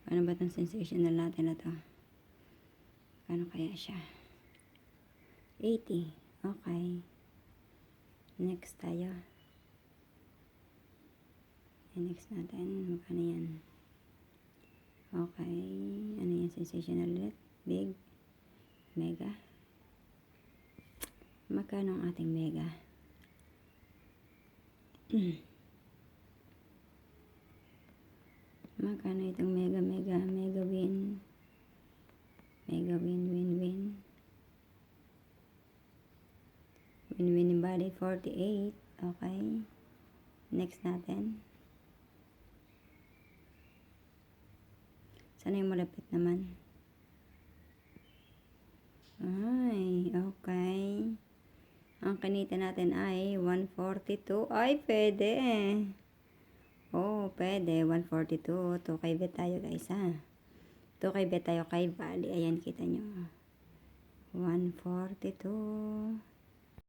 Paano ba itong sensational natin na to? Paano kaya siya? 80. Okay. Next tayo. Next natin. Magkano yan? Okay. Ano yan? Sensational ulit? Big? Mega? Magkano ang ating mega? Magkano itong mega win? Mega win. Win body 48. Okay. Next natin. Sana yung malapit naman. Ay, okay. Ang kinita natin ay 142. Ay, pwede. Oh, pwede. 142. 2 kay bet tayo, guys, ha. 2 kay bet tayo kay Bali. Ayan, kita nyo. 142.